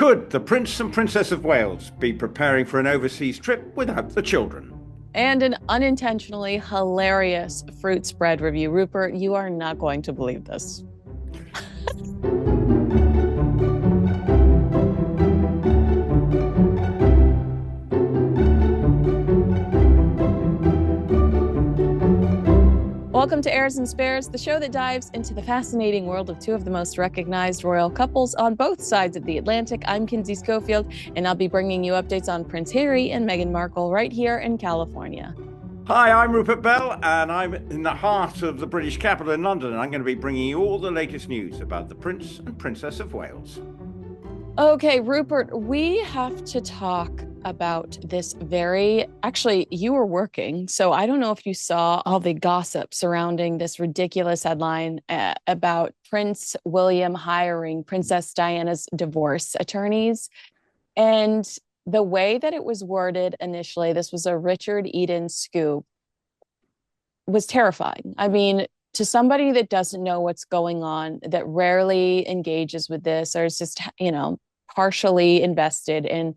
Should the Prince and Princess of Wales be preparing for an overseas trip without the children? And an unintentionally hilarious fruit spread review. Rupert, you are not going to believe this. Welcome to Heirs and Spares, the show that dives into the fascinating world of two of the most recognized royal couples on both sides of the Atlantic. I'm Kinsey Schofield, and I'll be bringing you updates on Prince Harry and Meghan Markle right here in California. Hi, I'm Rupert Bell, and I'm in the heart of the British capital in London, and I'm going to be bringing you all the latest news about the Prince and Princess of Wales. Okay, Rupert, we have to talk about this actually, you were working, so I don't know if you saw all the gossip surrounding this ridiculous headline about Prince William hiring Princess Diana's divorce attorneys. And the way that it was worded initially, this was a Richard Eden scoop, was terrifying. I mean, to somebody that doesn't know what's going on, that rarely engages with this, or is just, partially invested in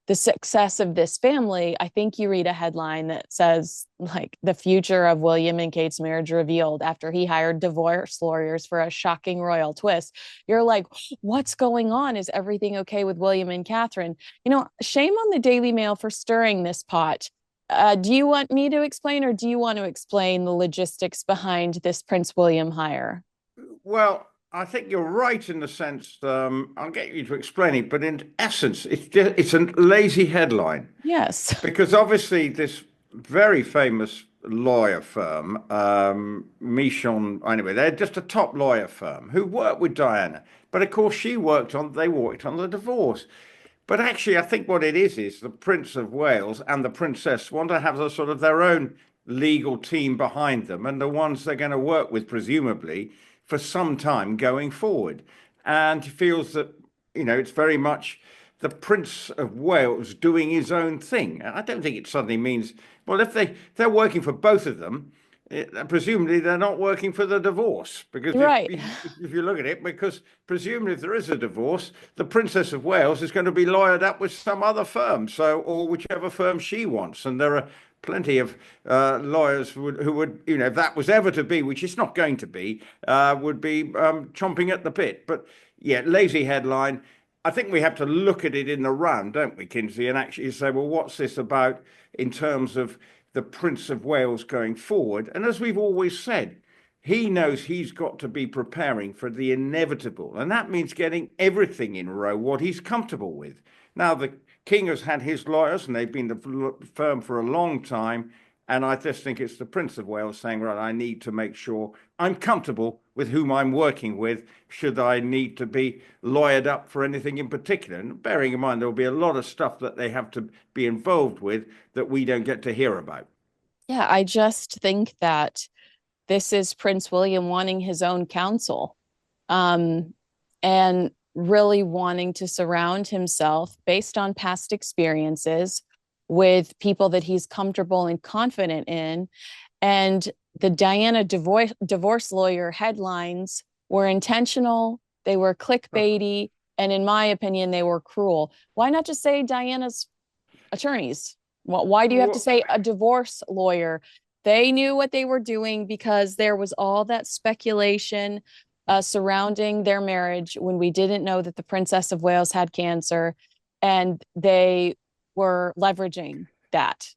the success of this family, I think you read a headline that says, like, the future of William and Kate's marriage revealed after he hired divorce lawyers for a shocking royal twist. You're like, what's going on? Is everything okay with William and Catherine? Shame on the Daily Mail for stirring this pot. Do you want me to explain, or do you want to explain the logistics behind this Prince William hire? Well, I think you're right in the sense, I'll get you to explain it, but in essence, it's a lazy headline. Yes. Because obviously this very famous lawyer firm, Michon, anyway, they're just a top lawyer firm who worked with Diana. But of course, they worked on the divorce. But actually, I think what it is the Prince of Wales and the Princess want to have sort of their own legal team behind them, and the ones they're going to work with, presumably, for some time going forward. And he feels that, it's very much the Prince of Wales doing his own thing. And I don't think it suddenly means, well, if they're working for both of them, presumably they're not working for the divorce. Because right. if you look at it, because presumably if there is a divorce, the Princess of Wales is going to be lawyered up with some other firm, or whichever firm she wants. And there are plenty of lawyers who would, if that was ever to be, which it's not going to be, would be chomping at the bit. But yeah, lazy headline. I think we have to look at it in the round, don't we, Kinsey, and actually say, well, what's this about in terms of the Prince of Wales going forward? And as we've always said, he knows he's got to be preparing for the inevitable, and that means getting everything in a row, what he's comfortable with. Now, the King has had his lawyers, and they've been the firm for a long time. And I just think it's the Prince of Wales saying, right, I need to make sure I'm comfortable with whom I'm working with, should I need to be lawyered up for anything in particular. And bearing in mind, there'll be a lot of stuff that they have to be involved with that we don't get to hear about. Yeah, I just think that this is Prince William wanting his own counsel, and really wanting to surround himself, based on past experiences, with people that he's comfortable and confident in. And the Diana divorce lawyer headlines were intentional, they were clickbaity, and in my opinion, they were cruel. Why not just say Diana's attorneys? Why do you have to say a divorce lawyer? They knew what they were doing, because there was all that speculation surrounding their marriage when we didn't know that the Princess of Wales had cancer, and they were leveraging that.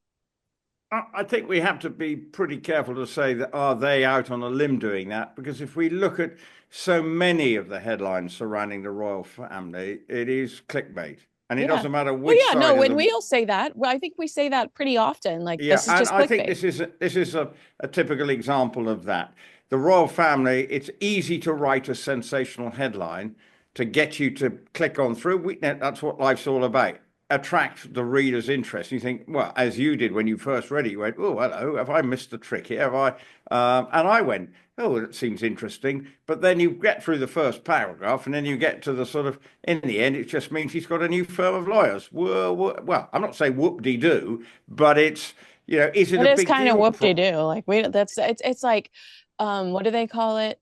I think we have to be pretty careful to say that, are they out on a limb doing that? Because if we look at so many of the headlines surrounding the royal family, it is clickbait. And it doesn't matter which side. No, when we'll say that, well, I think we say that pretty often. Like, this is just clickbait. I think this is a typical example of that. The royal family, it's easy to write a sensational headline to get you to click on through. That's what life's all about. Attract the reader's interest. You think, well, as you did when you first read it, you went, oh, hello, have I missed the trick here? Have I? And I went, oh, that seems interesting. But then you get through the first paragraph, and then you get to the sort of, in the end, it just means he's got a new firm of lawyers. Well, I'm not saying whoop-de-doo, but it's, is it a big deal? It is kind of whoop-de-doo. Like, it's like, what do they call it?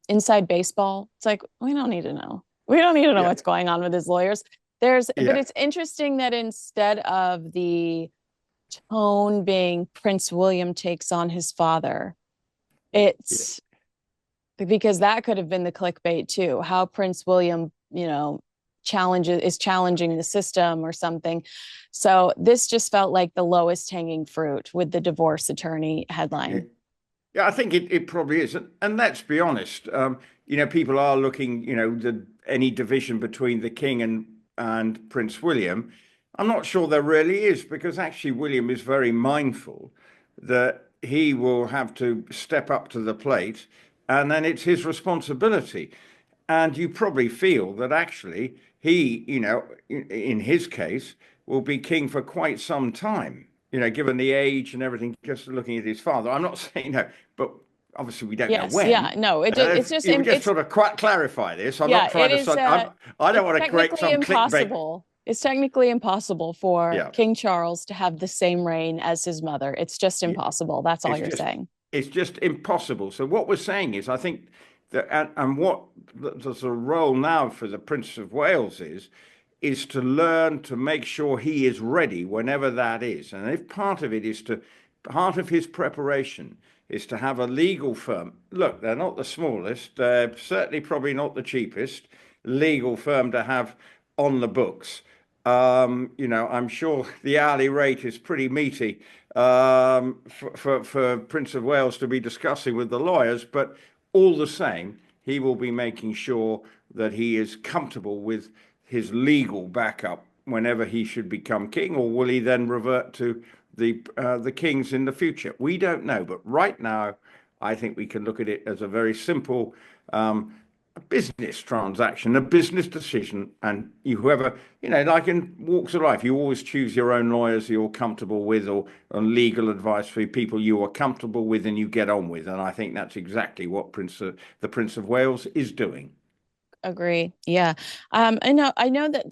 Inside baseball. It's like, we don't need to know. We don't need to know what's going on with his lawyers. but Yeah, it's interesting that instead of the tone being Prince William takes on his father, yeah, it's because that could have been the clickbait too. How Prince William, challenging the system or something. So this just felt like the lowest hanging fruit with the divorce attorney yeah. headline. Yeah, I think it probably is. And let's be honest, people are looking, any division between the king and Prince William. I'm not sure there really is, because actually William is very mindful that he will have to step up to the plate, and then it's his responsibility. And you probably feel that actually he, in his case, will be king for quite some time, given the age and everything, just looking at his father. I'm not saying no, but obviously we don't know Yes, yeah, when. no, it's just We just it's sort of quite clarify this. I'm not yeah, trying to, I don't it's want to create technically some clickbait. impossible. It's technically impossible for Yeah. King Charles to have the same reign as his mother. It's just Yeah. impossible. That's all It's you're just saying. it's just impossible. So what we're saying is, I think that and what the sort of role now for the Prince of Wales is to learn to make sure he is ready whenever that is. And if part of his preparation is to have a legal firm. Look, they're not the smallest, they're certainly probably not the cheapest legal firm to have on the books. I'm sure the hourly rate is pretty meaty for Prince of Wales to be discussing with the lawyers, but all the same, he will be making sure that he is comfortable with his legal backup whenever he should become king, or will he then revert to the kings in the future? We don't know, but right now, I think we can look at it as a very simple a business transaction, a business decision, and whoever, like in walks of life, you always choose your own lawyers you're comfortable with, or on legal advice for people you are comfortable with and you get on with. And I think that's exactly what the Prince of Wales is doing. Agree. Yeah. I know that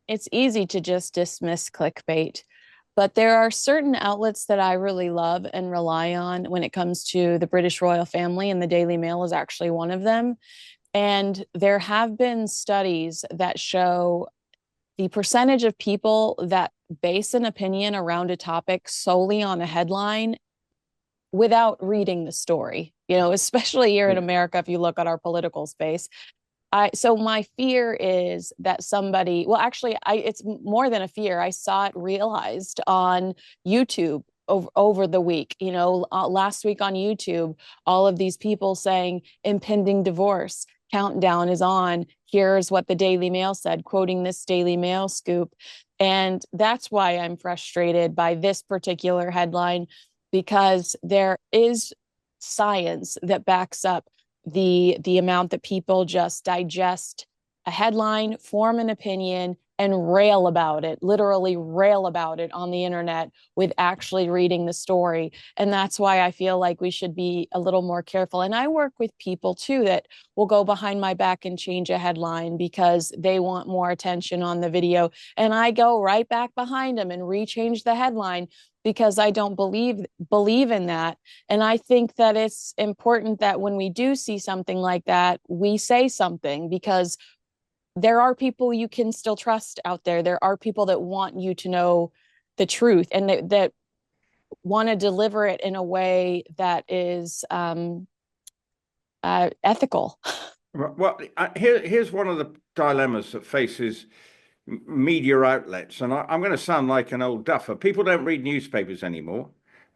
it's easy to just dismiss clickbait, but there are certain outlets that I really love and rely on when it comes to the British royal family, and the Daily Mail is actually one of them. And there have been studies that show the percentage of people that base an opinion around a topic solely on a headline without reading the story, especially here in Yeah. America, if you look at our political space. So my fear is that somebody, well, actually, it's more than a fear. I saw it realized on YouTube over the week. Last week on YouTube, all of these people saying impending divorce countdown is on. Here's what the Daily Mail said, quoting this Daily Mail scoop. And that's why I'm frustrated by this particular headline, because there is science that backs up the amount that people just digest a headline, form an opinion, and rail about it, literally rail about it on the internet with actually reading the story. And that's why I feel like we should be a little more careful. And I work with people too that will go behind my back and change a headline because they want more attention on the video. And I go right back behind them and rechange the headline because I don't believe in that. And I think that it's important that when we do see something like that, we say something, because there are people you can still trust out there. There are people that want you to know the truth, and that want to deliver it in a way that is ethical. Well, here's one of the dilemmas that faces media outlets, and I'm going to sound like an old duffer. People don't read newspapers anymore.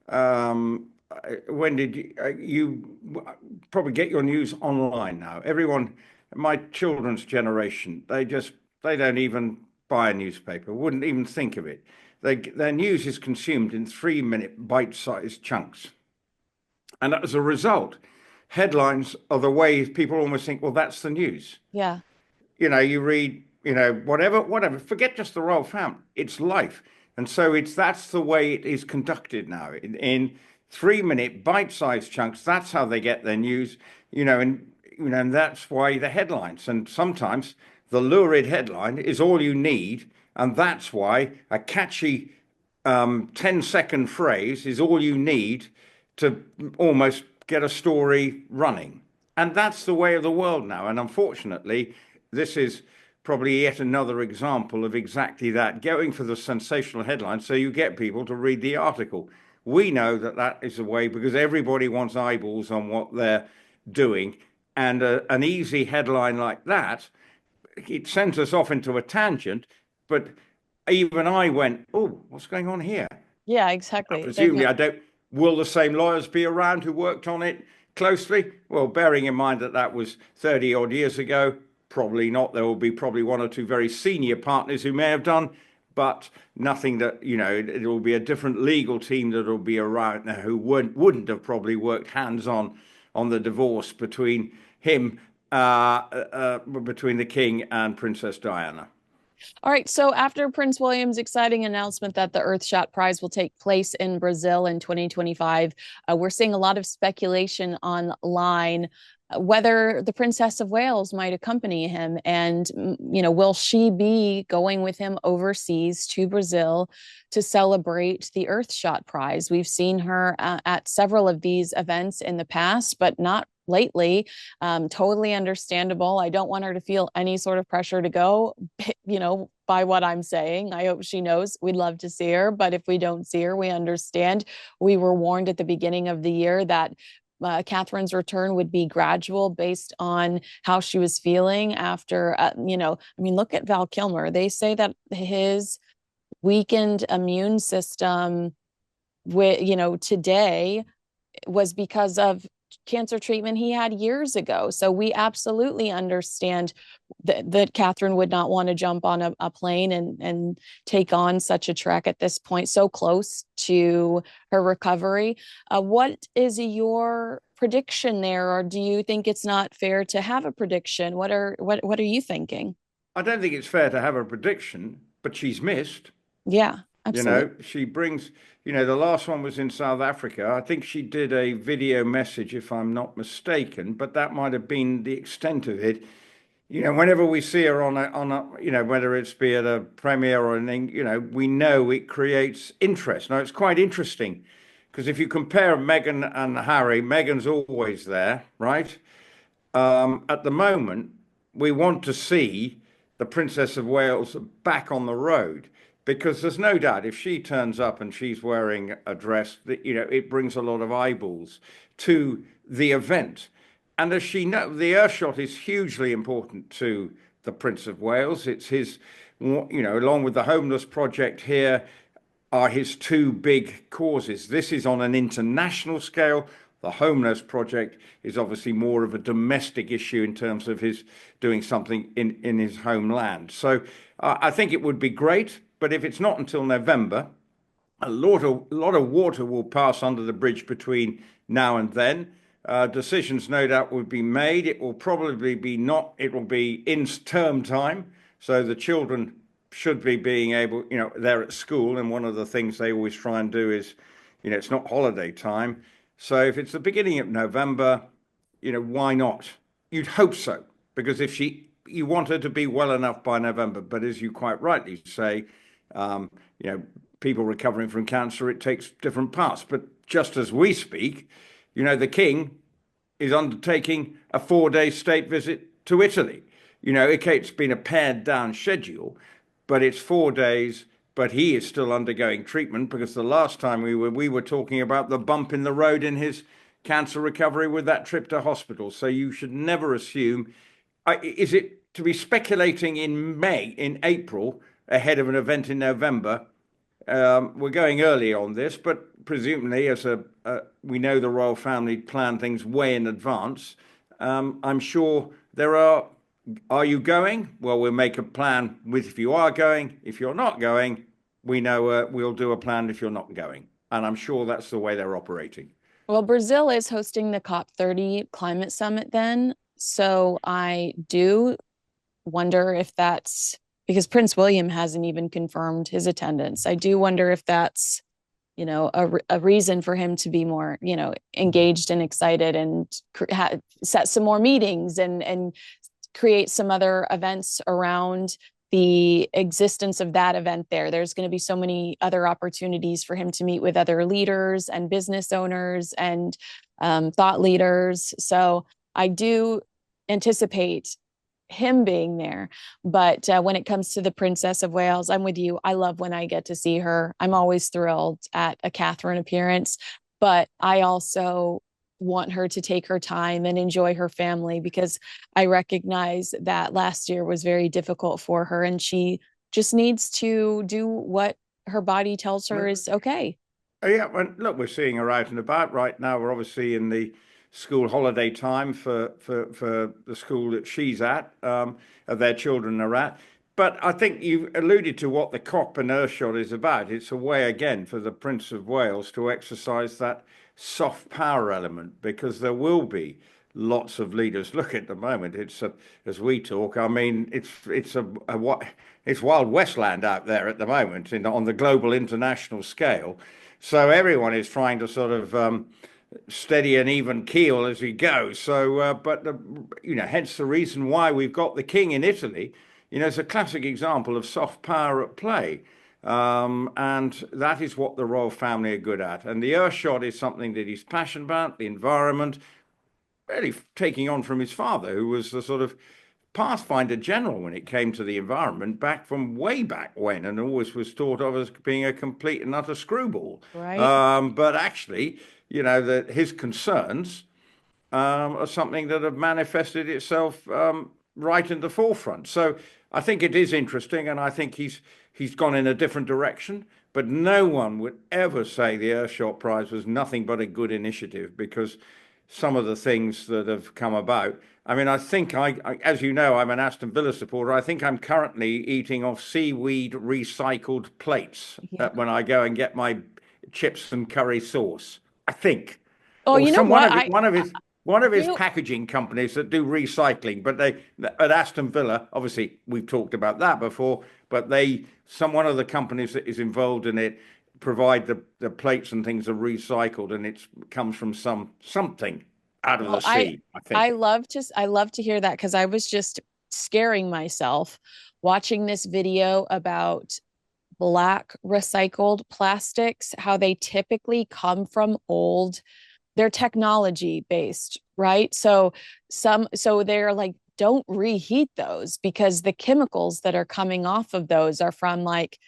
When did you probably get your news online now? Everyone, my children's generation, they don't even buy a newspaper, wouldn't even think of it. Their news is consumed in 3-minute bite-sized chunks, and as a result, headlines are the way people almost think, well, that's the news. Yeah. You read, whatever, forget just the royal family, it's life. And so that's the way it is conducted now in 3-minute bite-sized chunks. That's how they get their news, and that's why the headlines, and sometimes the lurid headline is all you need. And that's why a catchy 10-second phrase is all you need to almost get a story running. And that's the way of the world now. And unfortunately, this is probably yet another example of exactly that, going for the sensational headline so you get people to read the article. We know that that is the way because everybody wants eyeballs on what they're doing. And an easy headline like that, it sends us off into a tangent. But even I went, oh, what's going on here? Yeah, exactly. Presumably, I don't. Will the same lawyers be around who worked on it closely? Well, bearing in mind that that was 30 odd years ago, probably not. There will be probably one or two very senior partners who may have done, but nothing that, it will be a different legal team that will be around now who wouldn't have probably worked hands on the divorce between him, between the king and Princess Diana. All right. So after Prince William's exciting announcement that the Earthshot Prize will take place in Brazil in 2025, we're seeing a lot of speculation online whether the Princess of Wales might accompany him. And, will she be going with him overseas to Brazil to celebrate the Earthshot Prize? We've seen her at several of these events in the past, but not lately. Totally understandable. I don't want her to feel any sort of pressure to go, by what I'm saying. I hope she knows we'd love to see her, but if we don't see her, we understand. We were warned at the beginning of the year that Catherine's return would be gradual based on how she was feeling after, look at Val Kilmer. They say that his weakened immune system, today was because of cancer treatment he had years ago. So we absolutely understand that Catherine would not want to jump on a plane and take on such a trek at this point, so close to her recovery. What is your prediction there, or do you think it's not fair to have a prediction? What are you thinking? I don't think it's fair to have a prediction, but she's missed. Yeah, absolutely. She brings, the last one was in South Africa. I think she did a video message, if I'm not mistaken, but that might have been the extent of it. Whenever we see her on a, whether it's be at a premiere or anything, we know it creates interest. Now, it's quite interesting because if you compare Meghan and Harry, Meghan's always there, right? At the moment, we want to see the Princess of Wales back on the road because there's no doubt if she turns up and she's wearing a dress that, it brings a lot of eyeballs to the event. And as she knows, the Earthshot is hugely important to the Prince of Wales. It's his, along with the homeless project here, are his two big causes. This is on an international scale. The homeless project is obviously more of a domestic issue in terms of his doing something in his homeland. So I think it would be great. But if it's not until November, a lot of water will pass under the bridge between now and then. Decisions, no doubt, will be made. It will probably be not. It will be in term time, so the children should be being able. They're at school, and one of the things they always try and do is, it's not holiday time. So if it's the beginning of November, why not? You'd hope so, because if you want her to be well enough by November. But as you quite rightly say, people recovering from cancer, it takes different paths. But just as we speak, the king is undertaking a 4-day state visit to Italy. It's been a pared down schedule, but it's 4 days. But he is still undergoing treatment because the last time we were talking about the bump in the road in his cancer recovery with that trip to hospital. So you should never assume. Is it to be speculating in April ahead of an event in November? We're going early on this, but presumably, we know the royal family plan things way in advance. I'm sure there are. Are you going? Well, we'll make a plan with if you are going. If you're not going, we know we'll do a plan if you're not going. And I'm sure that's the way they're operating. Well, Brazil is hosting the COP30 climate summit then. So I do wonder if that's because Prince William hasn't even confirmed his attendance. I do wonder if that's, a reason for him to be more, engaged and excited and set some more meetings and create some other events around the existence of that event there. There's going to be so many other opportunities for him to meet with other leaders and business owners and thought leaders. So I do anticipate him being there. But when it comes to the Princess of Wales, I'm with you. I love when I get to see her. I'm always thrilled at a Catherine appearance, but I also want her to take her time and enjoy her family, because I recognize that last year was very difficult for her, and she just needs to do what her body tells her is okay. Yeah, well, look, we're seeing her out and about right now. We're obviously in the school holiday time for the school that she's at, their children are at. But I think you alluded to what the COP and Earthshot is about. It's a way again for the Prince of Wales to exercise that soft power element, because there will be lots of leaders. Look, at the moment, as we talk. I mean, a what it's Wild West land out there at the moment on the global international scale. So everyone is trying to sort of steady an even keel as we go. So, hence the reason why we've got the king in Italy. It's a classic example of soft power at play. And that is what the royal family are good at. And the Earthshot is something that he's passionate about, the environment, really taking on from his father, who was the sort of Pathfinder general when it came to the environment back from way back when, and always was thought of as being a complete and utter screwball. Right. But actually, that his concerns are something that have manifested itself right in the forefront. So I think it is interesting, and I think he's gone in a different direction. But no one would ever say the Earthshot Prize was nothing but a good initiative, because some of the things that have come about. I mean, I think as you know, I'm an Aston Villa supporter. I think I'm currently eating off seaweed recycled plates when I go and get my chips and curry sauce. I think, Oh, or you know some what? one of his You packaging companies that do recycling. But they at Aston Villa, obviously, we've talked about that before. But one of the companies that is involved in it provide the plates and things are recycled, and it comes from something out of the Well, I sea, I I think. love to I love to hear that, because I was just scaring myself watching this video about black recycled plastics, how they typically come from old, they're technology based, right? So they're like, don't reheat those, because the chemicals that are coming off of those are from like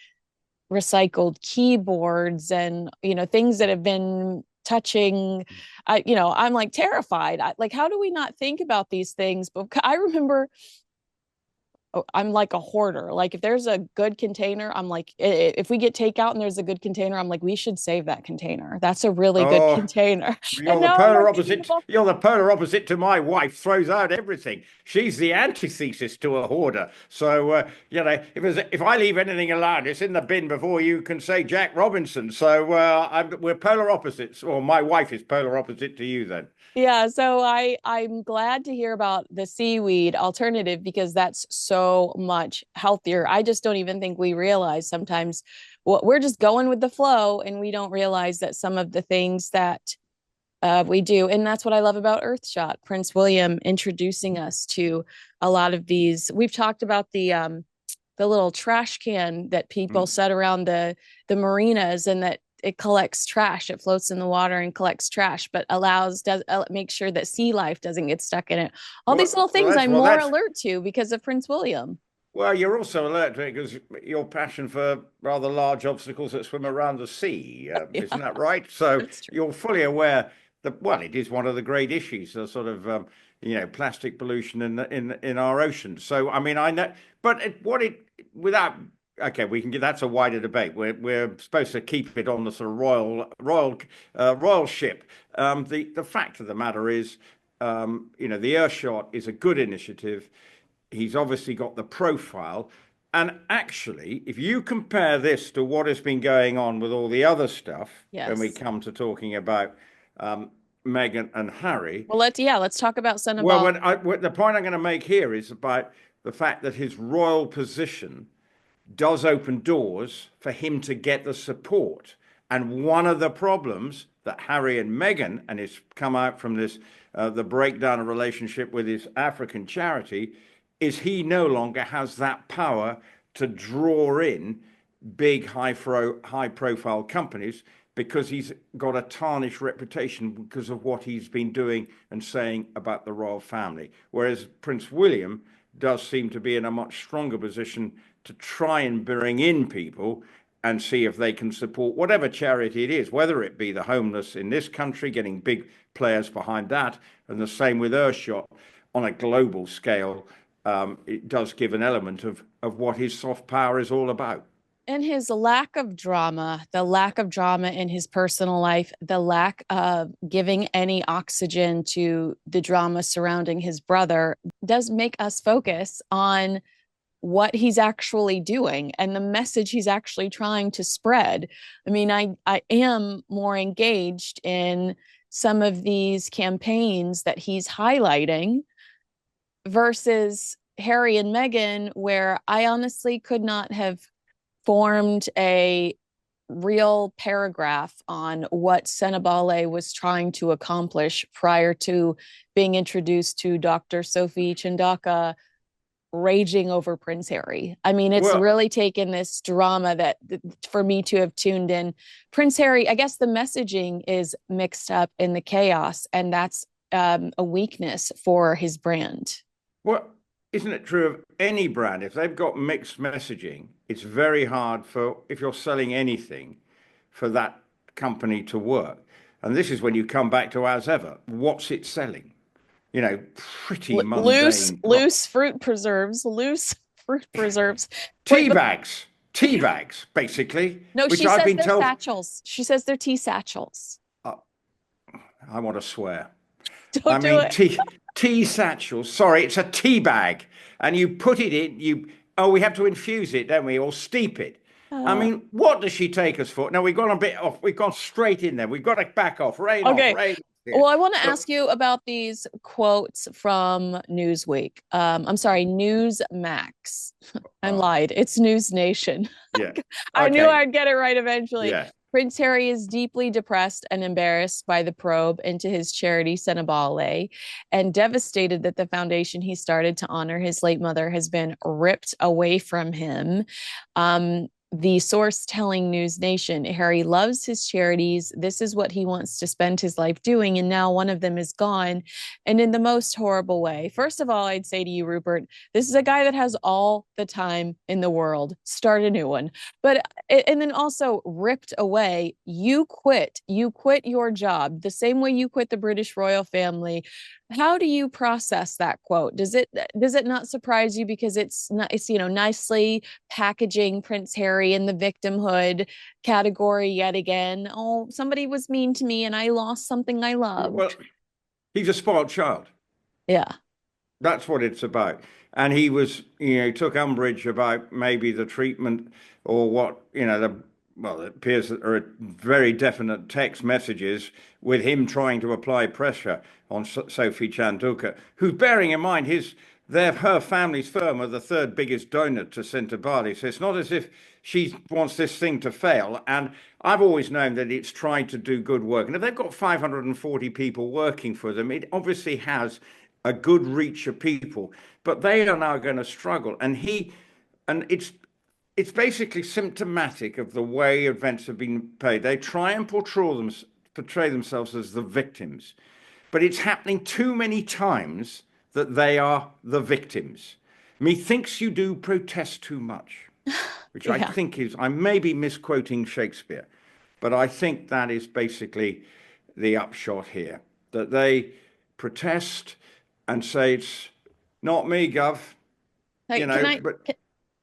recycled keyboards and things that have been touching. I'm like terrified. Like, how do we not think about these things? But I remember, oh, I'm like a hoarder. Like, if there's a good container, I'm like, if we get takeout and there's a good container, I'm like, we should save that container. That's a really good Oh, container. And now I'm like, well, You're the polar opposite to my wife. Throws out everything. She's the antithesis to a hoarder. So if I leave anything alone, it's in the bin before you can say Jack Robinson. So we're polar opposites. Or my wife is polar opposite to you then. yeah, so I'm glad to hear about the seaweed alternative, because that's so much healthier. I just don't even think we realize sometimes what we're just going with the flow, and we don't realize that some of the things that we do. And that's what I love about Earthshot, Prince William introducing us to a lot of these. We've talked about the little trash can that people Mm. set around the marinas, and that it collects trash. It floats in the water and collects trash, but does make sure that sea life doesn't get stuck in it. All these little things I'm more alert to because of Prince William. Well, you're also alert to it because your passion for rather large obstacles that swim around the sea, isn't Yeah, that right? So that's true. you're fully aware that, well, it is one of the great issues, the sort of plastic pollution in our oceans. So I mean, I know, but without okay, we can get that's a wider debate. We're supposed to keep it on the sort of royal ship. The fact of the matter is, the Earthshot is a good initiative. He's obviously got the profile. And actually, if you compare this to what has been going on with all the other stuff, when we Yes. come to talking about Meghan and Harry, Well, let's talk about well, Sandoval. the point I'm going to make here is about the fact that his royal position does open doors for him to get the support. And one of the problems that Harry and Meghan, and it's come out from this, the breakdown of relationship with his African charity, is he no longer has that power to draw in big, high profile companies, because he's got a tarnished reputation because of what he's been doing and saying about the royal family. Whereas Prince William does seem to be in a much stronger position to try and bring in people and see if they can support whatever charity it is, whether it be the homeless in this country, getting big players behind that, and the same with Earthshot on a global scale. It does give an element of what his soft power is all about. And his lack of drama, the lack of drama in his personal life, the lack of giving any oxygen to the drama surrounding his brother does make us focus on what he's actually doing and the message he's actually trying to spread. I mean, I am more engaged in some of these campaigns that he's highlighting versus Harry and Meghan, where I honestly could not have formed a real paragraph on what Senabale was trying to accomplish prior to being introduced to Dr. Sophie Chandaka raging over Prince Harry. I mean, it's really taken this drama that for me to have tuned in. Prince Harry, I guess the messaging is mixed up in the chaos, and that's a weakness for his brand. Well, isn't it true of any brand? If they've got mixed messaging, it's very hard for, if you're selling anything, for that company to work. And this is when you come back to as ever. What's it selling? You know, pretty mundane. Loose fruit preserves, loose fruit preserves. Tea bags, basically. No, she says they're satchels. She says they're tea satchels. I want to swear. Don't do it. Tea satchels. Sorry, it's a tea bag. And you put it in, we have to infuse it, don't we? Or steep it. I mean, what does she take us for? No, we've gone a bit off. We've gone straight in there. We've got to back off. Rain off. Well, I want to ask you about these quotes from Newsweek. I'm sorry, Newsmax. I lied. It's News Nation. Yeah. I knew I'd get it right eventually. Yeah. Prince Harry is deeply depressed and embarrassed by the probe into his charity, Senabale, and devastated that the foundation he started to honor his late mother has been ripped away from him. The source telling News Nation, Harry loves his charities. This is what he wants to spend his life doing. And now one of them is gone, and in the most horrible way. First of all, I'd say to you, Rupert, this is a guy that has all the time in the world. Start a new one. And then also ripped away. You quit your job the same way you quit the British royal family. How do you process that quote? Does it not surprise you because it's nicely packaging Prince Harry in the victimhood category yet again? Oh, somebody was mean to me and I lost something I loved. Well, he's a spoiled child. Yeah. That's what it's about. And he was, took umbrage about maybe the treatment or what, it appears that there are very definite text messages with him trying to apply pressure on Sophie Chandaka, who's, bearing in mind, her family's firm are the third biggest donor to Senabale. So it's not as if she wants this thing to fail. And I've always known that it's trying to do good work. And if they've got 540 people working for them, it obviously has a good reach of people. But they are now going to struggle. And it's basically symptomatic of the way events have been played. They try and portray themselves as the victims, but it's happening too many times that they are the victims. Methinks you do protest too much, which I think I may be misquoting Shakespeare, but I think that is basically the upshot here, that they protest and say, it's not me, Gov.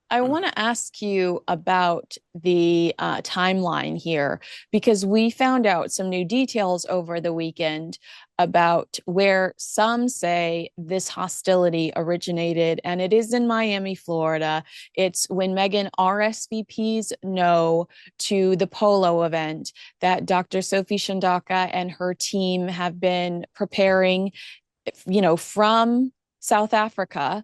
I want to ask you about the timeline here, because we found out some new details over the weekend about where some say this hostility originated, and it is in Miami, Florida. It's when Meghan RSVPs no to the polo event that Dr. Sophie Chandaka and her team have been preparing, from South Africa.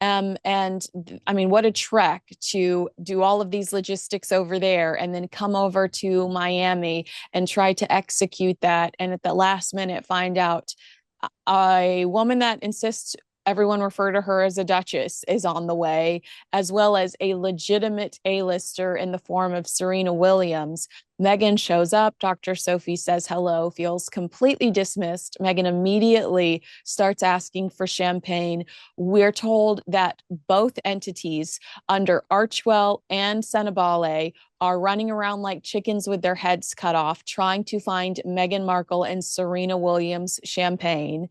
And I mean, what a trek to do all of these logistics over there and then come over to Miami and try to execute that. And at the last minute, find out a woman that insists everyone refer to her as a duchess, is on the way, as well as a legitimate A-lister in the form of Serena Williams. Meghan shows up. Dr. Sophie says hello, feels completely dismissed. Meghan immediately starts asking for champagne. We're told that both entities under Archewell and Senabale are running around like chickens with their heads cut off, trying to find Meghan Markle and Serena Williams champagne.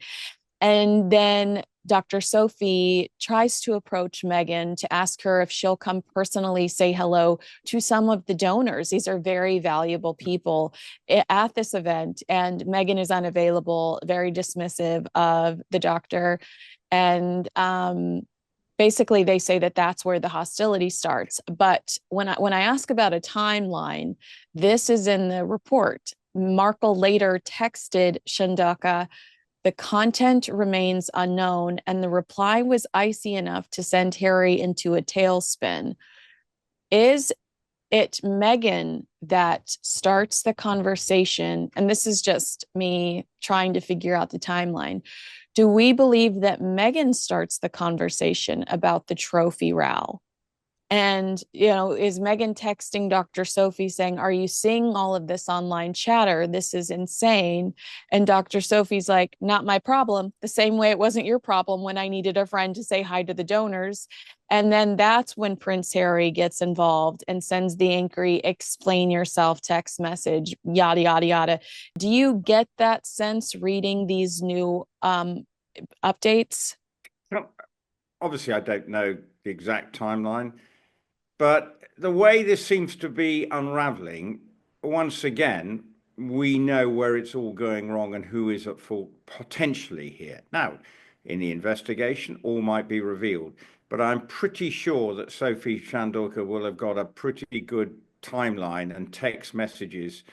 And then Dr. Sophie tries to approach Meghan to ask her if she'll come personally say hello to some of the donors. These are very valuable people at this event. And Meghan is unavailable, very dismissive of the doctor. And basically, they say that that's where the hostility starts. But when I ask about a timeline, this is in the report. Markle later texted Shandoka, "The content remains unknown," and the reply was icy enough to send Harry into a tailspin. Is it Meghan that starts the conversation? And this is just me trying to figure out the timeline. Do we believe that Meghan starts the conversation about the trophy row? And, is Meghan texting Dr. Sophie saying, "Are you seeing all of this online chatter? This is insane." And Dr. Sophie's like, "Not my problem." The same way it wasn't your problem when I needed a friend to say hi to the donors. And then that's when Prince Harry gets involved and sends the angry "explain yourself" text message, yada, yada, yada. Do you get that sense reading these new updates? Well, obviously, I don't know the exact timeline, but the way this seems to be unraveling, once again, we know where it's all going wrong and who is at fault potentially here. Now, in the investigation, all might be revealed, but I'm pretty sure that Sophie Chandorka will have got a pretty good timeline and text messages,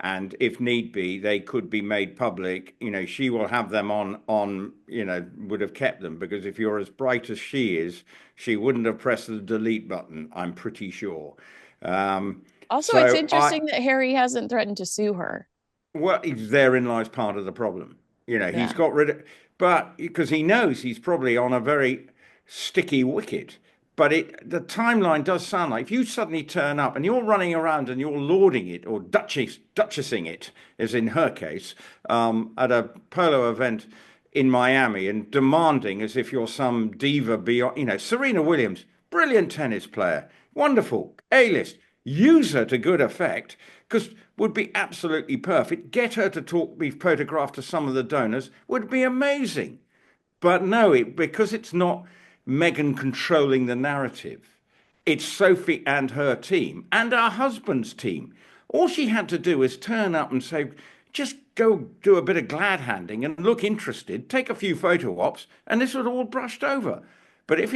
and if need be, they could be made public. She will have them on, would have kept them, because if you're as bright as she is, she wouldn't have pressed the delete button, I'm pretty sure. Also, it's So interesting that Harry hasn't threatened to sue her. well, therein lies part of the problem. He's Yeah. got rid of, but because he knows he's probably on a very sticky wicket. But the timeline does sound like if you suddenly turn up and you're running around and you're lauding it or duchessing it, as in her case, at a polo event in Miami and demanding as if you're some diva beyond, Serena Williams, brilliant tennis player, wonderful, A-list, use her to good effect, because would be absolutely perfect. Get her to be photographed to some of the donors would be amazing. But no, because it's not Meghan controlling the narrative. It's Sophie and her team and her husband's team. All she had to do is turn up and say, just go do a bit of glad handing and look interested, take a few photo ops, and this was all brushed over. But if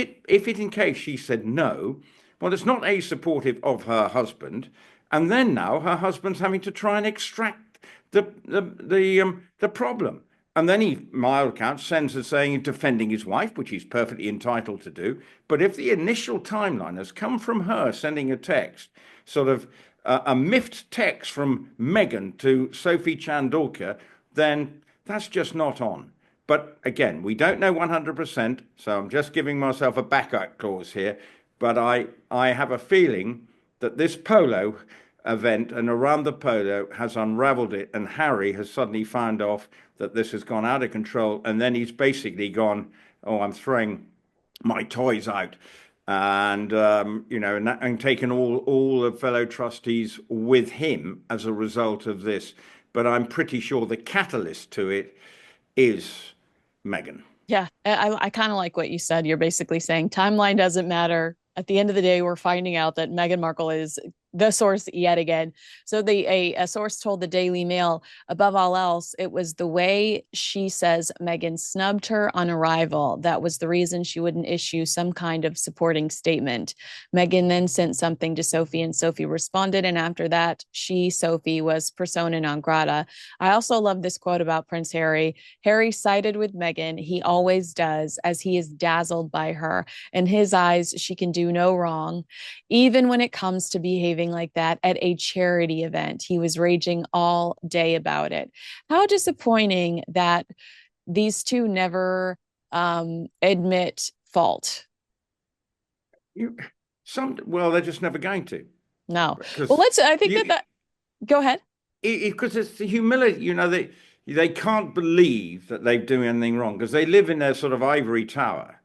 in case she said no, well, it's not supportive of her husband, and then now her husband's having to try and extract the problem. And then he, my account, sends a saying defending his wife, which he's perfectly entitled to do. But if the initial timeline has come from her sending a text, sort of a miffed text from Meghan to Sophie Chandorka, then that's just not on. But again, we don't know 100%, so I'm just giving myself a backup clause here. But I have a feeling that this polo event and around the polo has unraveled it, and Harry has suddenly found off that this has gone out of control, and then he's basically gone, "Oh, I'm throwing my toys out," and and taken all the fellow trustees with him as a result of this. But I'm pretty sure the catalyst to it is Meghan. Yeah, I kind of like what you said. You're basically saying timeline doesn't matter. At the end of the day, we're finding out that Meghan Markle is the source yet again. So a source told the Daily Mail, above all else, it was the way she says Meghan snubbed her on arrival. That was the reason she wouldn't issue some kind of supporting statement. Meghan then sent something to Sophie, and Sophie responded. And after that, Sophie, was persona non grata. I also love this quote about Prince Harry. Harry sided with Meghan. He always does, as he is dazzled by her. In his eyes, she can do no wrong. Even when it comes to behaving like that at a charity event, he was raging all day about it. How disappointing that these two never admit fault. You, well, they're just never going to, No. Well, because I think you, that go ahead. because it's the humility, they can't believe that they're doing anything wrong because they live in their sort of ivory tower.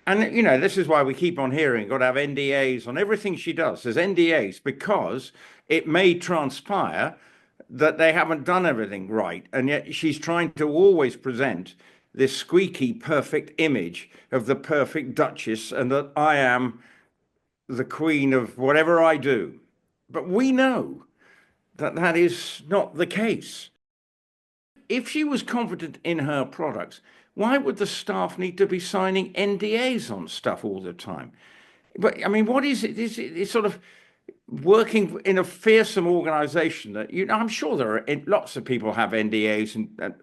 And this is why we keep on hearing, got to have NDAs on everything she does. There's NDAs because it may transpire that they haven't done everything right. And yet she's trying to always present this squeaky perfect image of the perfect Duchess and that I am the queen of whatever I do. But we know that that is not the case. If she was confident in her products, why would the staff need to be signing NDAs on stuff all the time? But I mean, what is it? It's sort of working in a fearsome organization that I'm sure there are lots of people have NDAs,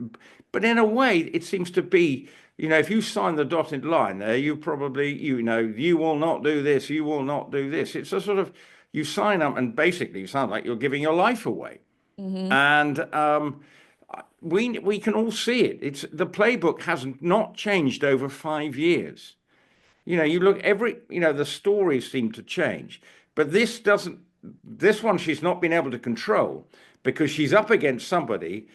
but in a way, it seems to be, if you sign the dotted line there, you probably, you will not do this, you will not do this. It's a sort of, you sign up and basically you sound like you're giving your life away. Mm-hmm. And we can all see it. It's the playbook has not changed over 5 years. You look the stories seem to change, but this doesn't. This one she's not been able to control because she's up against somebody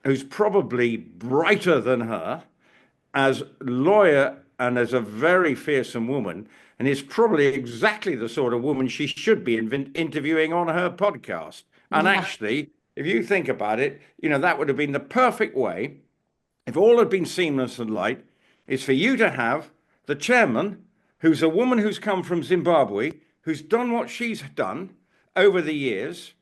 who's probably brighter than her as lawyer and as a very fearsome woman, and is probably exactly the sort of woman she should be interviewing on her podcast. And Yeah. actually, if you think about it, that would have been the perfect way, if all had been seamless and light, is for you to have the chairman, who's a woman who's come from Zimbabwe, who's done what she's done over the years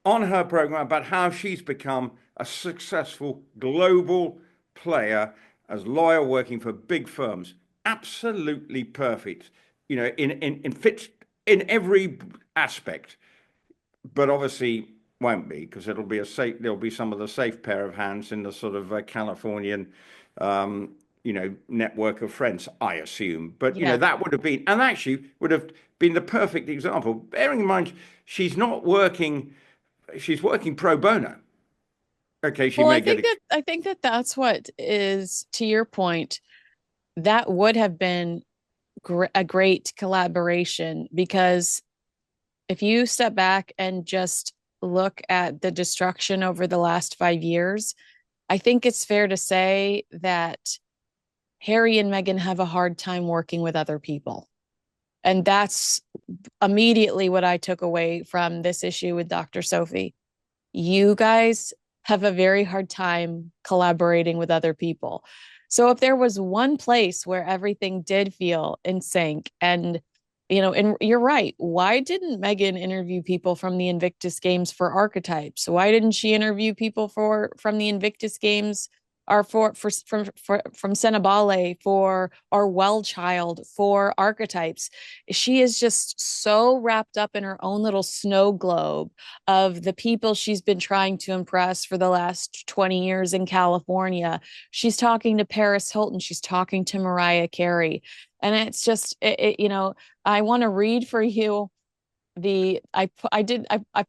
on her program about how she's become a successful global player as lawyer working for big firms. Absolutely perfect, in fits in every aspect, but obviously won't be because there'll be some of the safe pair of hands in the sort of Californian network of friends, I assume. But Yeah. that would have been, and actually would have been the perfect example, bearing in mind she's not working, she's working pro bono. Okay, she Well, may get I think that that's what is, to your point, that would have been a great collaboration, because if you step back and just look at the destruction over the last 5 years, I think it's fair to say that Harry and Meghan have a hard time working with other people. And that's immediately what I took away from this issue with Dr. Sophie. You guys have a very hard time collaborating with other people. So if there was one place where everything did feel in sync, and and you're right, why didn't Meghan interview people from the Invictus Games for archetypes? Why didn't she interview people from the Invictus Games, or from Senabale, for our well child, for archetypes? She is just so wrapped up in her own little snow globe of the people she's been trying to impress for the last 20 years in California. She's talking to Paris Hilton, she's talking to Mariah Carey, and it's just I want to read for you I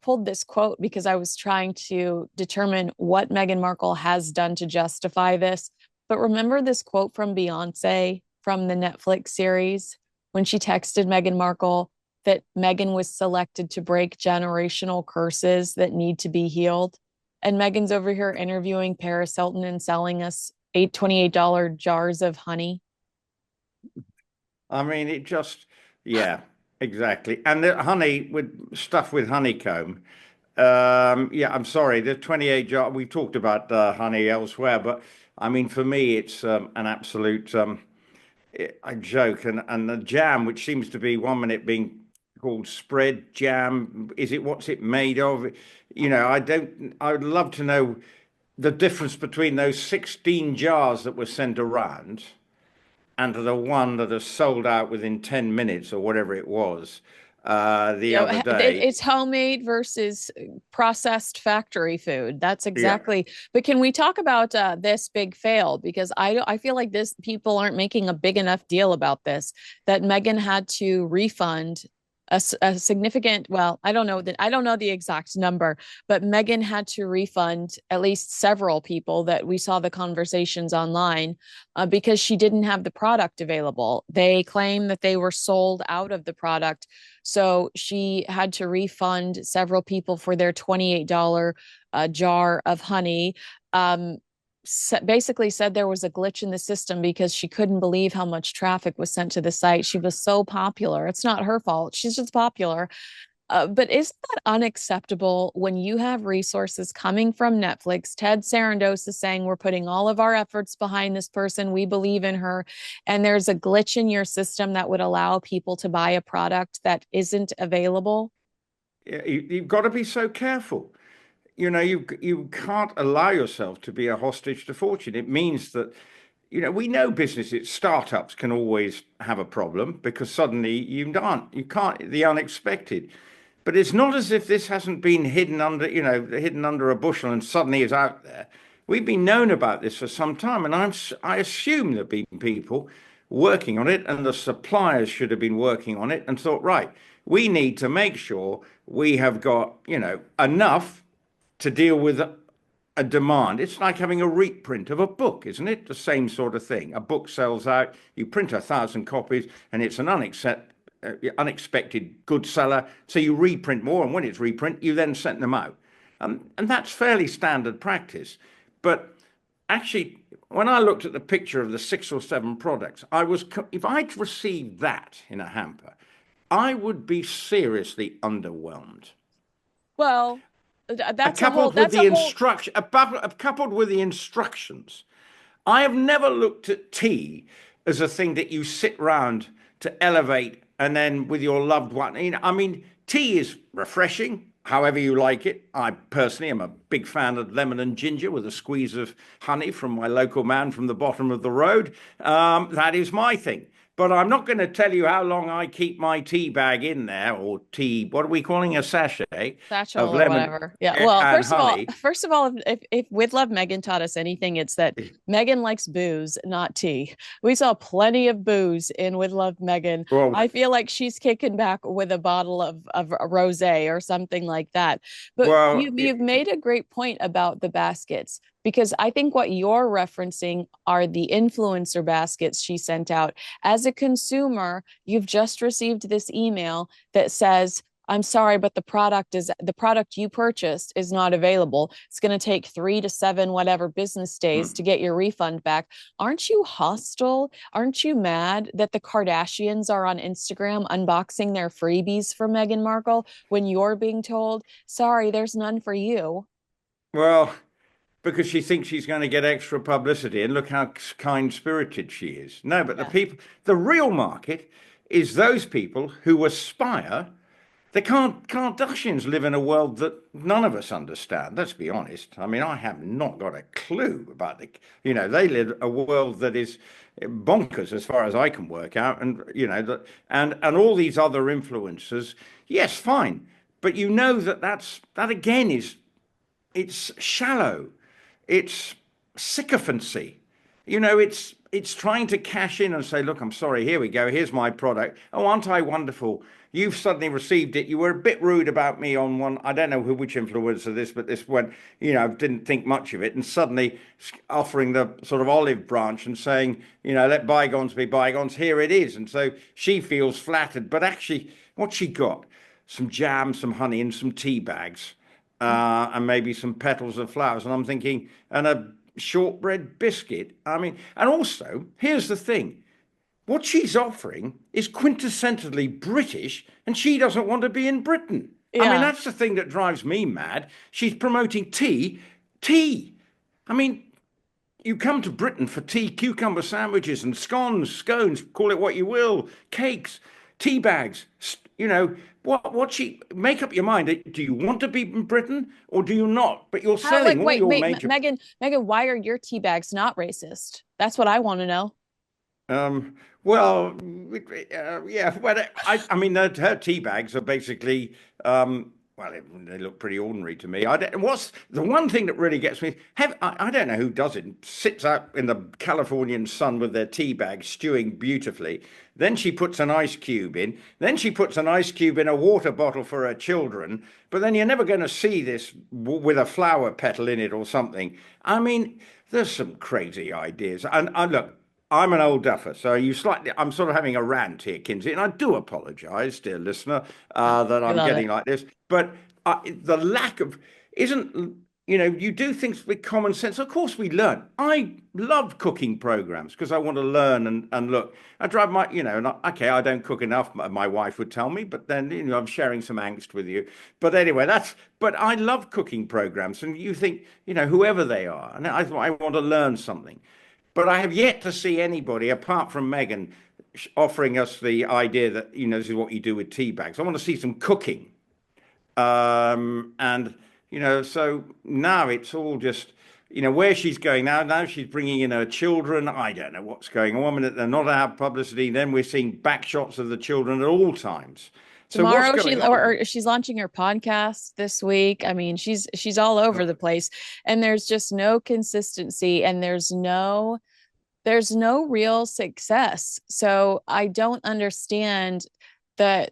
pulled this quote because I was trying to determine what Meghan Markle has done to justify this. But remember this quote from Beyonce from the Netflix series when she texted Meghan Markle that Meghan was selected to break generational curses that need to be healed. And Meghan's over here interviewing Paris Hilton and selling us $28 jars of honey. I mean, yeah, exactly. And the honey stuff with honeycomb. Yeah, I'm sorry. The 28 jar. We talked about honey elsewhere, but I mean, for me, it's an absolute a joke. And the jam, which seems to be one minute being called spread jam, what's it made of? I don't. I would love to know the difference between those 16 jars that were sent around and the one that has sold out within 10 minutes or whatever it was the other day. It's homemade versus processed factory food. That's Yeah. exactly. But can we talk about this big fail? Because I feel like people aren't making a big enough deal about this, that Meghan had to refund a significant, well, I don't know the exact number, but Meghan had to refund at least several people that we saw the conversations online because she didn't have the product available. They claim that they were sold out of the product. So she had to refund several people for their $28 jar of honey. Um, Basically said there was a glitch in the system because she couldn't believe how much traffic was sent to the site. She was so popular. It's not her fault. She's just popular. But isn't that unacceptable when you have resources coming from Netflix? Ted Sarandos is saying we're putting all of our efforts behind this person. We believe in her. And there's a glitch in your system that would allow people to buy a product that isn't available. Yeah, you've got to be so careful. You can't allow yourself to be a hostage to fortune. It means that, we know businesses, startups can always have a problem because suddenly you can't, the unexpected. But it's not as if this hasn't been hidden under a bushel and suddenly is out there. We've been known about this for some time, and I assume there have been people working on it, and the suppliers should have been working on it and thought, right, we need to make sure we have got, enough to deal with a demand. It's like having a reprint of a book, isn't it? The same sort of thing. A book sells out, you print 1,000 copies, and it's an unexpected good seller. So you reprint more, and when it's reprint, you then send them out. And that's fairly standard practice. But actually, when I looked at the picture of the 6 or 7 products, if I'd received that in a hamper, I would be seriously underwhelmed. Well, Coupled with that's a the whole instruction, coupled with the instructions, I have never looked at tea as a thing that you sit round to elevate and then with your loved one. I mean, tea is refreshing, however you like it. I personally am a big fan of lemon and ginger with a squeeze of honey from my local man from the bottom of the road. That is my thing. But I'm not going to tell you how long I keep my tea bag in there, or tea, what are we calling a sachet of satchel or lemon whatever. Yeah. Well, and honey. first of all, if With Love Megan taught us anything, it's that Megan likes booze, not tea. We saw plenty of booze in With Love Megan. Well, I feel like she's kicking back with a bottle of a rosé or something like that. But well, you've made a great point about the baskets, because I think what you're referencing are the influencer baskets she sent out. As a consumer, you've just received this email that says, I'm sorry, but the product you purchased is not available. It's going to take 3 to 7 whatever business days to get your refund back. Aren't you hostile? Aren't you mad that the Kardashians are on Instagram unboxing their freebies for Meghan Markle when you're being told, sorry, there's none for you? well, because she thinks she's going to get extra publicity, and look how kind-spirited she is. No, but Yeah. the real market is those people who aspire. The Kardashians live in a world that none of us understand. Let's be honest. I mean, I have not got a clue about they live a world that is bonkers as far as I can work out. And, and all these other influencers, yes, fine. But that again it's shallow. It's sycophancy. It's trying to cash in and say, look, I'm sorry, here we go, here's my product. Oh, aren't I wonderful? You've suddenly received it. You were a bit rude about me on one. I don't know which influencer this, but this one, didn't think much of it. And suddenly offering the sort of olive branch and saying, let bygones be bygones. Here it is. And so she feels flattered. But actually, what she got? Some jam, some honey, and some tea bags, and maybe some petals of flowers. And I'm thinking, and a shortbread biscuit. I mean, and also, here's the thing. What she's offering is quintessentially British, and she doesn't want to be in Britain. I mean, Yeah. that's the thing that drives me mad. She's promoting tea. Tea. I mean, you come to Britain for tea, cucumber sandwiches and scones, call it what you will, cakes, tea bags. What she make up your mind. Do you want to be in Britain or do you not? But you're How, like, selling all wait, your wait, major. Megan, why are your tea bags not racist? That's what I want to know. Well, yeah, well, I mean, her tea bags are basically, well, they look pretty ordinary to me. I don't, what's the one thing that really gets me? I don't know who does it. Sits out in the Californian sun with their tea bag, stewing beautifully. Then she puts an ice cube in. Then she puts an ice cube in a water bottle for her children. But then you're never going to see this with a flower petal in it or something. I mean, there's some crazy ideas. And look, I'm an old duffer, so I'm sort of having a rant here, Kinsey, and I do apologise, dear listener, that I I'm love getting it. like this. But the lack of isn't, you do things with common sense. Of course, we learn. I love cooking programs because I want to learn and look. I drive my, okay, I don't cook enough. My wife would tell me, but then I'm sharing some angst with you. But anyway, But I love cooking programs, and you think, whoever they are, and I want to learn something. But I have yet to see anybody apart from Meghan offering us the idea that, this is what you do with tea bags. I want to see some cooking. And, so now it's all just, where she's going now. Now she's bringing in her children. I don't know what's going on. One minute they're not out publicity. Then we're seeing back shots of the children at all times. So what's Tomorrow going on? or she's launching her podcast this week. I mean, she's all over the place, and there's just no consistency, and there's no real success. So I don't understand that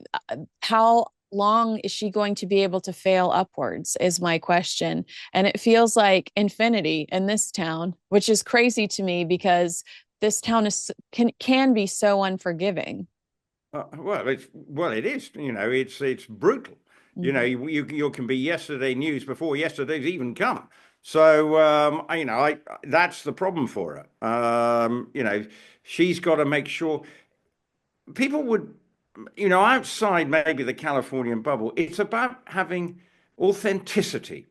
how long is she going to be able to fail upwards is my question. And it feels like infinity in this town, which is crazy to me because this town can be so unforgiving. It is. It's brutal. Mhm. You can be yesterday news before yesterday's even come. So that's the problem for her. She's got to make sure people would, outside maybe the Californian bubble. It's about having authenticity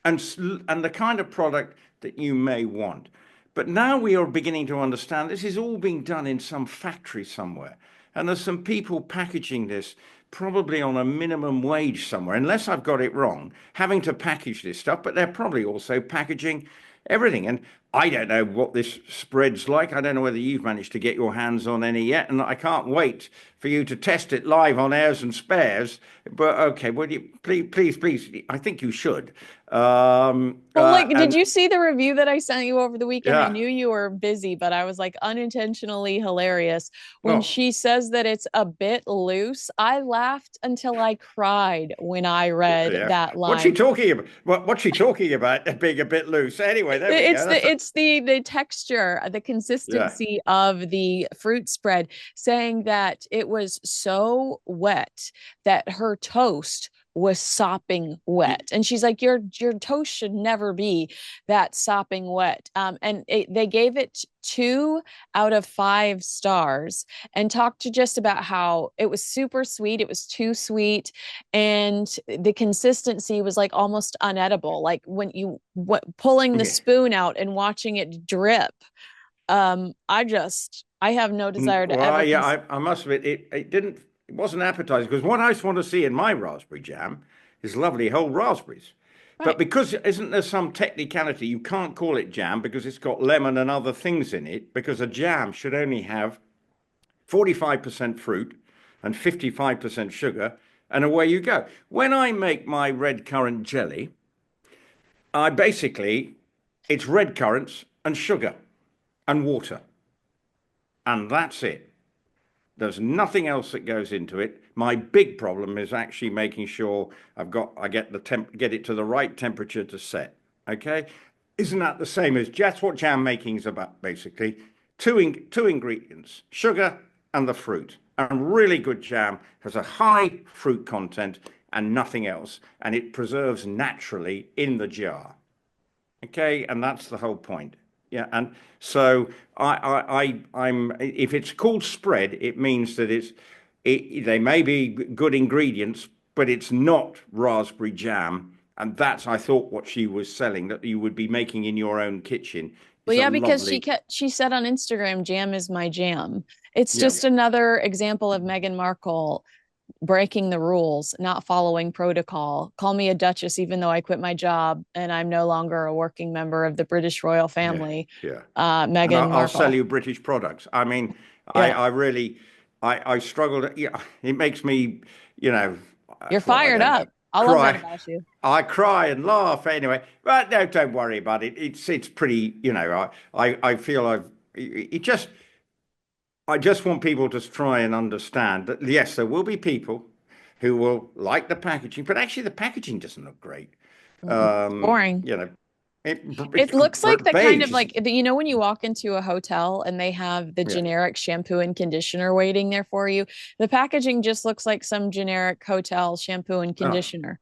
and the kind of product that you may want. But now we are beginning to understand this is all being done in some factory somewhere. And there's some people packaging this probably on a minimum wage somewhere, unless I've got it wrong, having to package this stuff, but they're probably also packaging everything. And I don't know what this spread's like. I don't know whether you've managed to get your hands on any yet. And I can't wait for you to test it live on Heirs and Spares. But okay, would you please, I think you should. Well, like, did And you see the review that I sent you over the weekend? I yeah, knew you were busy, but I was like unintentionally hilarious when well, she says that it's a bit loose. I laughed until I cried when I read yeah. that What's she line. talking about? What's she talking about? Being a bit loose. Anyway, there we go. It's the texture, the Yeah. consistency of the fruit spread, saying that it was so wet that her toast was sopping wet. And she's like, your toast should never be that sopping wet. They gave it 2 out of 5 stars and talked to just about how it was super sweet. It was too sweet. And the consistency was like almost unedible. Like when pulling the Yeah. spoon out and watching it drip. I have no desire to Well, ever yeah, I must admit, it wasn't appetizing because what I want to see in my raspberry jam is lovely whole raspberries. But right. because isn't there some technicality, you can't call it jam because it's got lemon and other things in it, because a jam should only have 45% fruit and 55% sugar, and away you go. When I make my red currant jelly, it's red currants and sugar and water, and that's it. There's nothing else that goes into it. My big problem is actually making sure I get it to the right temperature to set. Okay, isn't that the same as that's what jam making is about? Basically, two ingredients: sugar and the fruit. A really good jam has a high fruit content and nothing else, and it preserves naturally in the jar. Okay, and that's the whole point. Yeah, and so I'm if it's called spread, it means that they may be good ingredients, but it's not raspberry jam. And that's, I thought, what she was selling, that you would be making in your own kitchen. Well, It's a yeah, because lovely, she said on Instagram, jam is my jam. It's yeah, just another example of Meghan Markle breaking the rules, not following protocol. Call me a duchess, even though I quit my job and I'm no longer a working member of the British royal yeah, family. yeah. And Meghan I'll sell Markle. you British products. I mean, Yeah, I really, I struggled. Yeah, it makes me, you know, you're well, I fired don't know. up. I'll love that cry. about you. I cry and laugh anyway. But no, don't worry about it. It's pretty. I feel it just. I just want people to try and understand that yes, there will be people who will like the packaging, but actually the packaging doesn't look great. Mm-mm. It's boring. You know, it's It looks like the kind of beige. like when you walk into a hotel and they have the Yeah. generic shampoo and conditioner waiting there for you. The packaging just looks like some generic hotel shampoo and Oh, conditioner.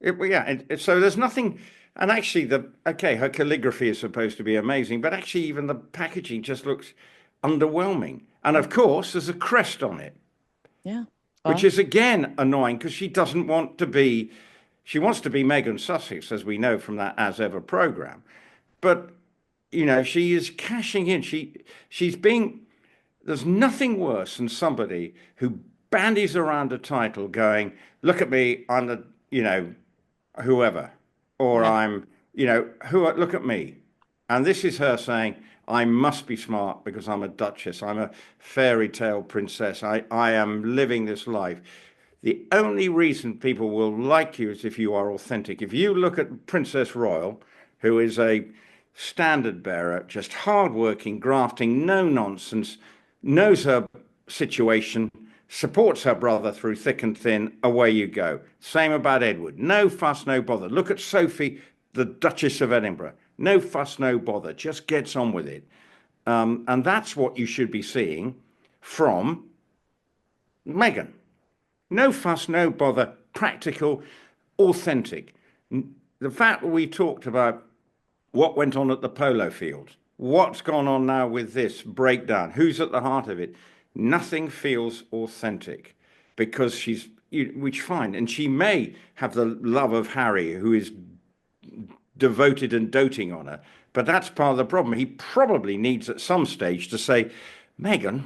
well, yeah. So there's nothing. And actually, her calligraphy is supposed to be amazing, but actually, even the packaging just looks underwhelming. And of course, there's a crest on it, Yeah. which Well, is again annoying because she doesn't want to be. She wants to be Megan Sussex, as we know from that As Ever program. But she is cashing in. She's being. There's nothing worse than somebody who bandies around a title, going, "Look at me, I'm the whoever," or yeah. I'm who look at me, and this is her saying, "I must be smart because I'm a duchess. I'm a fairy tale princess. I am living this life." The only reason people will like you is if you are authentic. If you look at Princess Royal, who is a standard bearer, just hardworking, grafting, no nonsense, knows her situation, supports her brother through thick and thin, away you go. Same about Edward. No fuss, no bother. Look at Sophie, the Duchess of Edinburgh. No fuss, no bother. Just gets on with it. And that's what you should be seeing from Meghan. No fuss, no bother, practical, authentic. The fact that we talked about what went on at the polo field, what's gone on now with this breakdown, who's at the heart of it, nothing feels authentic because which fine. And she may have the love of Harry, who is devoted and doting on her, but that's part of the problem. He probably needs at some stage to say, Meghan,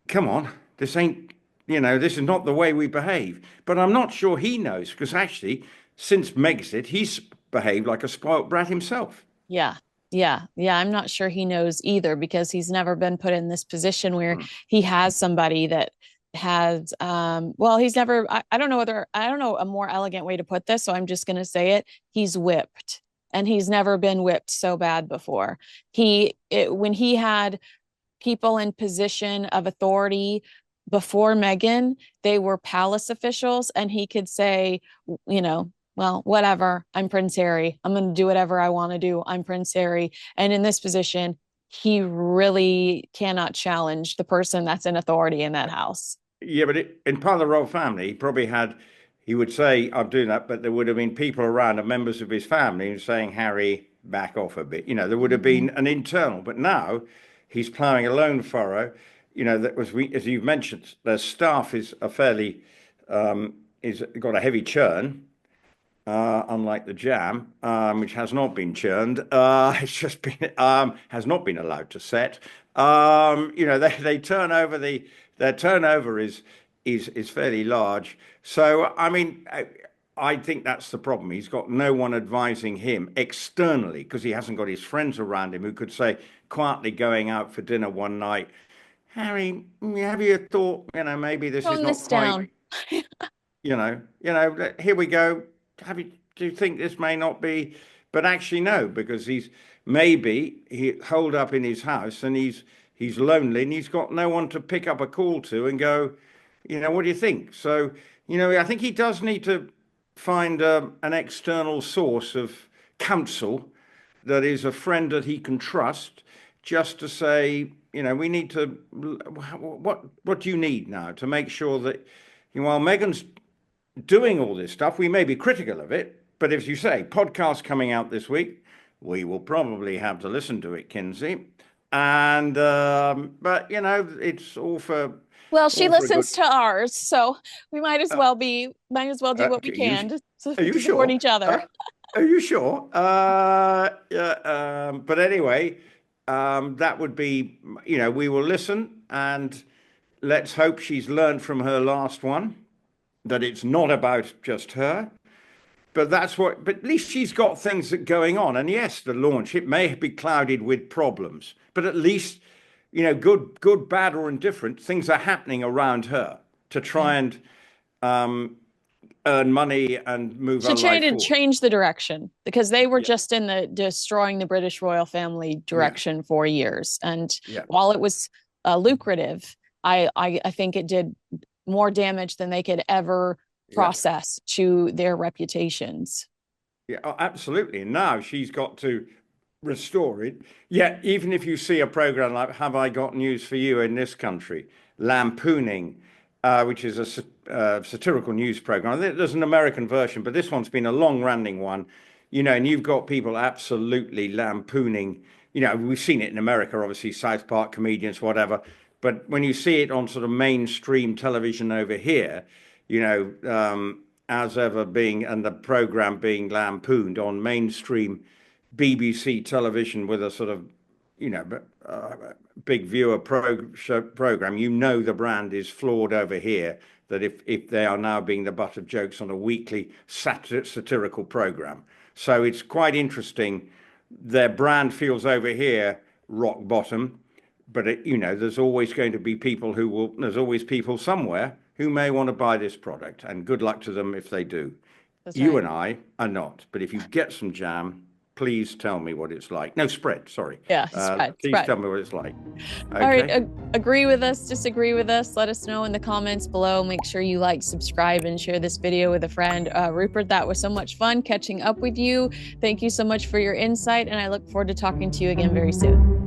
come on, this is not the way we behave. But I'm not sure he knows because actually, since Megxit, he's behaved like a spoilt brat himself. Yeah. Yeah. Yeah. I'm not sure he knows either because he's never been put in this position where Hmm. he has somebody that has well, he's never I don't know whether I don't know a more elegant way to put this, so I'm just gonna say it. He's whipped. And he's never been whipped so bad before. When he had people in position of authority before Meghan, they were palace officials, and he could say, well, whatever, I'm Prince Harry. I'm going to do whatever I want to do. I'm Prince Harry. And in this position, he really cannot challenge the person that's in authority in that house. Yeah, but in part of the royal family, he would say, I'm doing that, but there would have been people around and members of his family saying, Harry, back off a bit. There would have Mm-hmm. been an internal, but now he's ploughing a lone furrow. That was, as you've mentioned, their staff is is got a heavy churn. Unlike the jam, which has not been churned, it's just been has not been allowed to set. They turn over their turnover is fairly large. So I think that's the problem. He's got no one advising him externally because he hasn't got his friends around him who could say quietly going out for dinner one night, Harry, have you thought, maybe this is Tone not this quite down. here we go. Do you think this may not be? But actually, no, because he holed up in his house and he's lonely and he's got no one to pick up a call to and go, what do you think? So, I think he does need to find an external source of counsel that is a friend that he can trust, just to say, we need to. What do you need now to make sure that, while Meghan's doing all this stuff, we may be critical of it, but as you say, podcast coming out this week, we will probably have to listen to it, Kinsey. And but it's Well, she all for a good. listens to ours, so we Uh, might as well do what we you, can are you to support sure? each other. Are you sure? Yeah. But anyway, that would be, we will listen and let's hope she's learned from her last one that it's not about just her. But at least she's got things that going on. And yes, the launch, it may be clouded with problems, but at least, good, bad, or indifferent, things are happening around her to Yeah. try and um, earn money and move our life forward. Change the direction, because they were Yeah. just in the destroying the British royal family direction for years. And while it was lucrative, I think it did more damage than they could ever process to their reputations. Yeah, oh, absolutely. And now she's got to restore it. Yeah, even if you see a program like Have I Got News for You in this country, lampooning, which is a satirical news program. I think there's an American version, but this one's been a long-running one, you know, and you've got people absolutely lampooning. You know, we've seen it in America, obviously, South Park comedians, whatever. But when you see it on sort of mainstream television over here, you know, as ever being, and the program being lampooned on mainstream BBC television with a sort of, you know, big viewer program, you know, the brand is flawed over here. That if they are now being the butt of jokes on a weekly satirical program, so it's quite interesting. Their brand feels over here rock bottom, but it, you know, there's always going to be people who will. There's always people somewhere who may want to buy this product, and good luck to them if they do. That's you right. and I are not, but if you get some jam, please tell me what it's like. No, spread, sorry. Yeah, spread. Please tell me what it's like. Okay? All right, agree with us, disagree with us, let us know in the comments below. Make sure you like, subscribe, and share this video with a friend. Rupert, that was so much fun catching up with you. Thank you so much for your insight, and I look forward to talking to you again very soon.